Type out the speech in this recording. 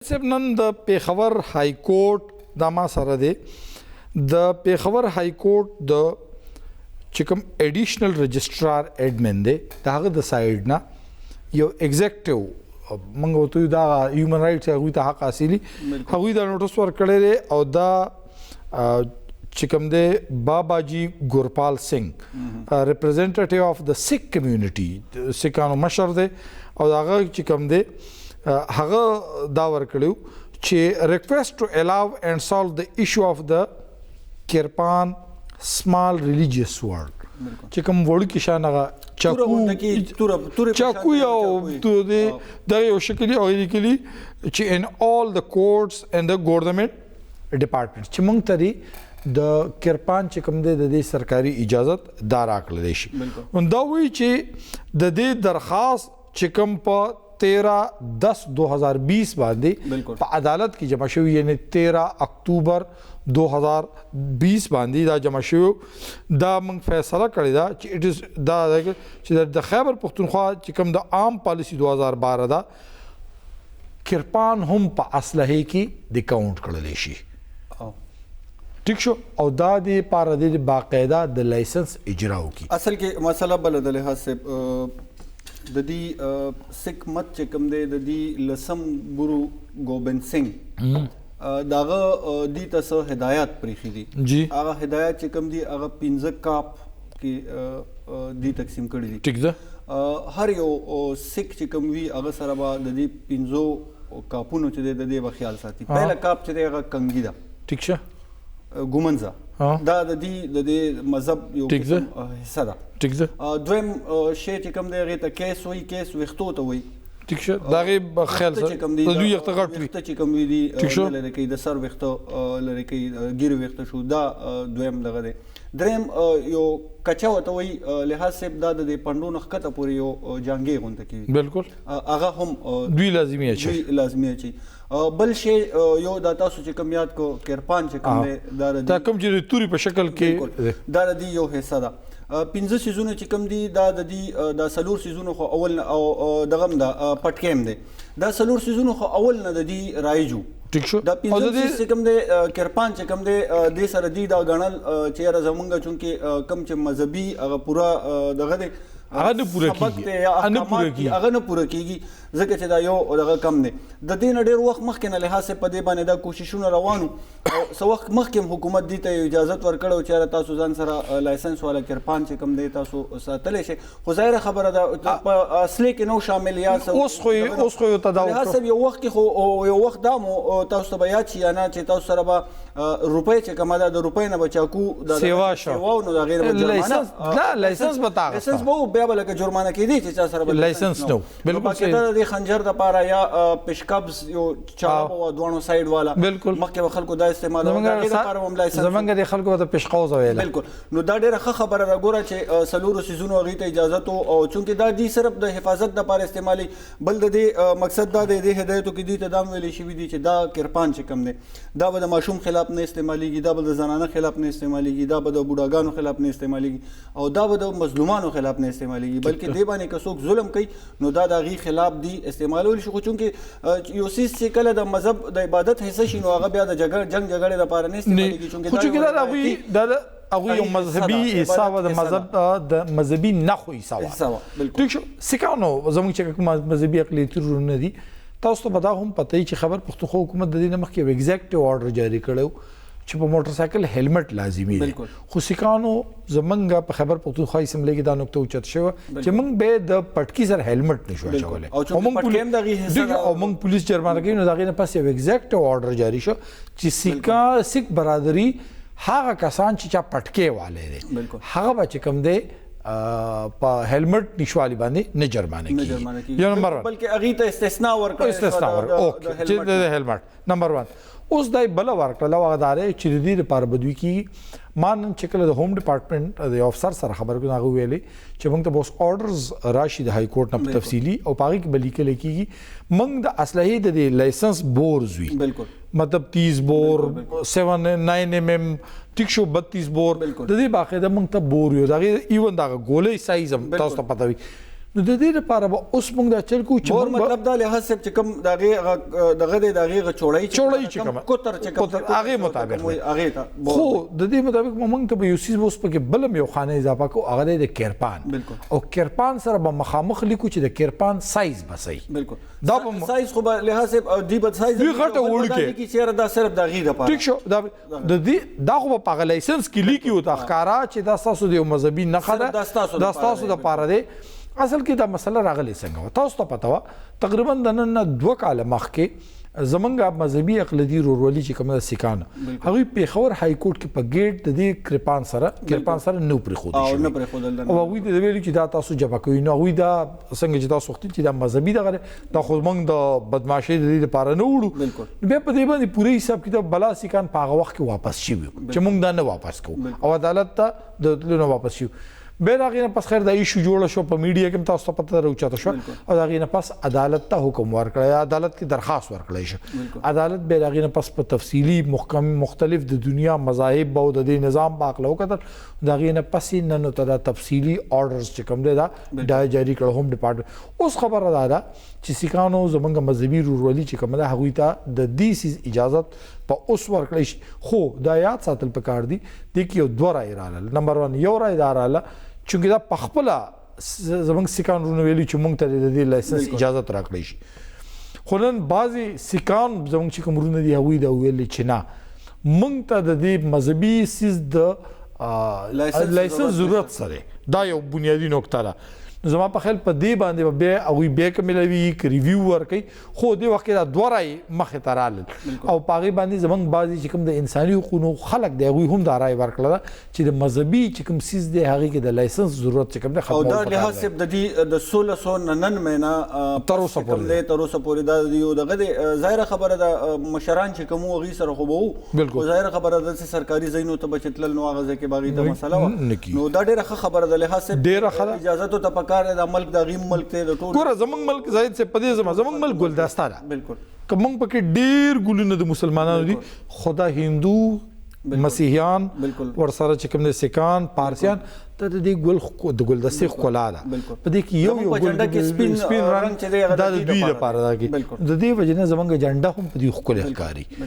صاحب نن د پیښور های کورټ د ما سره دی د پیښور های کورټ د چې کوم ایډیشنل رجسټرار ایډمن دی د هغه د سایډ نه یو ایگزیکټیو موږ ورته دا هیومن رائټس هغوی ته حق حاصلي هغوی دا نوټس ورکړی دی او دا چې کوم دی باباجي ګورپال سنگھ ریپرزینټیټیو اف د سکھ کمیونټي سکھانو مشر دی او هغه چې کوم دی هغه دا ورکړیو چې ریکویسٹ ټو الاو اینڈ سالو د ایشو اف د کرپان سمال ریلیجیس ورډ چې کوم وړو کې شان هغه چاکو یو د یو شکلی او لیکلي چې ان all the courts and the government departments چې مونږ ته د کرپان چې کوم دی د دې سرکاري اجازت دا راکړل شي دا وایي چې د دې درخواست چې کوم په 13/10/2020 باندې په عدالت کې جمع شوی یعنی 13 اکتوبر 2020 باندې دا جمع شوی دا موږ فیصله کړی دا چې دا چې د خیبر پختونخوا چې کوم د عام پالیسی 2012 دا کرپان هم په اسلحه کې د کاونټ کړل شي ٹھیک شو او دا د پاره د باقاعده د لایسنس اجرا وکي اصل کې مسله بل د لحاظ سے د دې سکھ مت چې کوم دی د دې لسم ګورو ګوبند سنگھ داغه دې ته هدایت پریخي دي هغه هدایت چې کوم دی هغه 15 کاپ کې دی تقسیم کړی دي ٹھیک ده هر یو سکھ چې کوم وی هغه سره به د دې 15 کاپونو چې د دې بخیال ساتي پهلا کاپ چې دی هغه کنګی ده ٹھیک شه ګومنزا دا د دې مذهب یو حصہ ده ټیک ده دویم شی چې کوم دی هغه ته کیس وای کیس وختو ته وای ټیک شه دا غي خیال سره د دوی یو غټ وي چې کوم دی لری کې د سر وختو لری کې ګیر وختو شو دا دویم دغه دی دریم یو کچا وته وای لحاظ سیب دا د پندو نخکته پوری یو جنگي غونډه کی بالکل هغه هم دوی لازمي اچي بل شی یو د تاسو چې کوم یاد کو کرپان چې کوم دی دا کوم چې توري په شکل کې دا د یو حصہ ده 15 سيزونه چې کوم دي دا د دې د سلور سيزونو خو اول او دغم دا پټکیم دي دا سلور سيزونو خو اول نه د دې رایجو ټیک شو دا 15 چې کوم دي کرپان چې کوم دي د سره دي دا غنل چې زمونږ چونکه کم چې مذهبي هغه پورا دغه دي هغه نه پوره کیږي هغه نه پوره کیږي ځکه چې دا یو دغه کم دی د دې نه ډېر وخت مخکې نه لحاظ په دې باندې دا کوششونه روانو او څه وخت مخکې حکومت دې ته اجازه ورکړو چې تاسو ځان سره لایسنس والا کرپان چې کم دی تاسو ساتلی شي خو ظاهره خبره ده په اصلي کې نو شامل یا اوس خو تداول لحاظ یو وخت کې خو یو وخت دا مو تاسو ته بیا چې نه چې تاسو سره به روپۍ چې کومه ده د روپۍ نه بچاکو د سیوا نو د غیر جرمانه لا لایسنس بتا لایسنس به بیا بلکه جرمانه کېدی چې تاسو سره لایسنس نو بالکل د خنجر د پاره یا پشکابز یو چاپ او دوانو سایډ والا بالکل مخکې خلکو دا استعمال زمونږ د خلکو د پشقاوز ویل بالکل نو دا ډیره ښه خبره راګوره چې سلور سيزونو غي ته اجازه او چونکه دا دی صرف د حفاظت د لپاره استعمالي بل د مقصد دا د هدایتو کې دي ته دام ویلې شي دي چې دا کرپان چې کم دي دا به د ماشوم خلاف نه استعماليږي دا به د زنانه خلاف نه استعماليږي دا به د بوډاګانو خلاف نه استعماليږي او دا به د مظلومانو خلاف نه استعماليږي بلکې دی باندې که څوک ظلم کوي نو دا د غي خلاف دی استعمالول شي خو چونکه یو سیس چې کله د مذهب د عبادت حصہ شي نو هغه بیا د جګړې لپاره نه استعماليږي چونکه دا هغه یو مذهبي حساب د مذهب د مذهبي نخو حساب ټیک شو سکانو زموږ چې مذهبي اقلیتونه نه دي تاسو ته پتا هم پته چې خبر پختونخوا حکومت د دې نه مخکې ایگزیکټیو آرډر جاری کړو چې په موټر سایکل هیلمټ لازمي دی خو سکانو زمونږ په خبر پختونخوا اسمبلی کې دا نقطه اوچت شو چې موږ به د پټکی سره هیلمټ نشو اچولای او موږ پولیس جرمانه کوي نو دا غي نه پس یو ایگزیکټیو آرډر جاری شو چې سکھ برادری هغه کسان چې چا پټکی والے دي هغه به کوم دی په هیلمټ نشوالي باندې نه جرمانه کیږي یو نمبر بلکې اغه ته استثناء ورکړي اوکے چې د هیلمټ نمبر 1 اوس دای بل ورکړه لوغدارې چې د دې لپاره بدوي کی مان چې کله د ہوم ډپارټمنټ د افسر سره خبر کو هغه ویلي چې موږ ته بوس آرډرز راشي د های کورټ نه تفصیلی او پاغي کې بلی کې لیکيږي موږ د اسلحه د لایسنس بورز وی بالکل مطلب 30 بور 7-9 ټیک شو 32 بور د دې باقاعده موږ ته بور یو دا ایون دا ګولې سایز هم تاسو ته پته وي نو د دې لپاره به اوس موږ دا چل کوو چې اور موږ مطلب دا لحاظ صاحب چې کوم دغه دغه چوړی چې کوم کوتر چې کوم هغه مطابق هغه ته خو د دې مطابق موږ ته به یو سیس اوس پکې بلم یو خانه اضافه کو هغه د کرپان او کرپان سره به مخامخ لیکو چې د کرپان سایز بسای بالکل دا به سایز خو به لحاظ صاحب دی به سایز دی غټه وړکه کی چیرې دا صرف د غیره پاره ټیک شو دا د دې دا خو په لایسنس کې لیکي او د ښکارا چې دا تاسو د مذهبي نه خده دا تاسو د پاره دی اصل کې دا مسله راغلی څنګه تاسو ته پته و تقریبا د نن 2 کال مخکې زمونږ مذهبي اقلیدي رورولي چې کومه سیکان هغه پیښور های کورټ کې په ګیټ د دې کرپان سره نو پرې خو او نه پرې خو دل او هغه د ویلو چې دا تاسو جبا کوي نو هغه دا څنګه چې تاسو وخت چې دا مذهبي دغه دا خو موږ د بدمعشي د دې لپاره نه وړو بیا په دې باندې پوره حساب کتاب بلا سیکان په هغه وخت کې واپس شي چې موږ دا نه واپس کوو او عدالت ته د لونو واپس شي به دا غینه پس خیر د ایشو جوړ شو په میډیا کې تاسو ته پته راوچاته شو او دا غینه پس عدالت ته حکم ورکړی عدالت کې درخواست ورکړی شو عدالت به دا غینه پس په تفصیلی مختلف د دنیا مذاهب او د دې نظام باقلو کتل دا غینه پس نن ته دا تفصیلی آرډرز چې کوم دی دا جاری کړ هوم ډپارټمنټ اوس خبره ده چې سیکانو زمونږ مذهبي رورولي چې کوم ده هغوی ته د دې سیز اجازت په اوس ورکړی شي خو دا یاد ساتل پکار دي د کې یو 2 رای رااله نمبر 1 یو رای رااله چونکه دا پخپله زمونږ سیکان رونه ویلي چې موږ ته د دې لایسنس اجازت راکړی شي خو نن بعضې سیکان زمونږ چې کوم رونه دي هغوی دا ویلي چې نه موږ ته د دې مذهبي سیز د لایسنس ضرورت سره دا یو بنیادی نکته ده زما په خیال په دې باندې بیا هغوی بیا کوملوي ریویو ورکوي خو دې وخت کې دا 2 رای مخې ته رالل او په هغې باندې زموږ بعضې چې کوم د انساني حقوقو خلک دی هغوی هم دا رای ورکړله ده چې د مذهبي چې کوم سیز دی هغې کې د لایسنس ضرورت چې کوم دی او دا لحاظ صاحب د دې د 1609 مهینه تر اوسه پورې دا یو دغه دی ظاهره خبره ده مشران چې کوم هغوی سره خو به وو ظاهره خبره ده چې سرکاري ځایونو ته به چې تلل نو هغه ځای کې به هغوی ته مسله وه نو دا ډېره ښه خبره ده لحاظ صاحب اجازتو ته کار د ملک د غیم ملک ته د ټول ګوره زمونږ ملک زاید سے پدې زمونږ ملک ګلدسته ده بالکل که موږ پکې ډېر ګلونه د مسلمانانو دي خدا هندو مسیحیان ورسره چې کوم د سیکان پارسیان ته د دې ګل د ګلدستې ښکلا ده په دې کې یو ګل سپین رنګ چې دا د دوی لپاره ده د دې وجې نه زمونږ جنډه هم په دې ښکلې ښکاري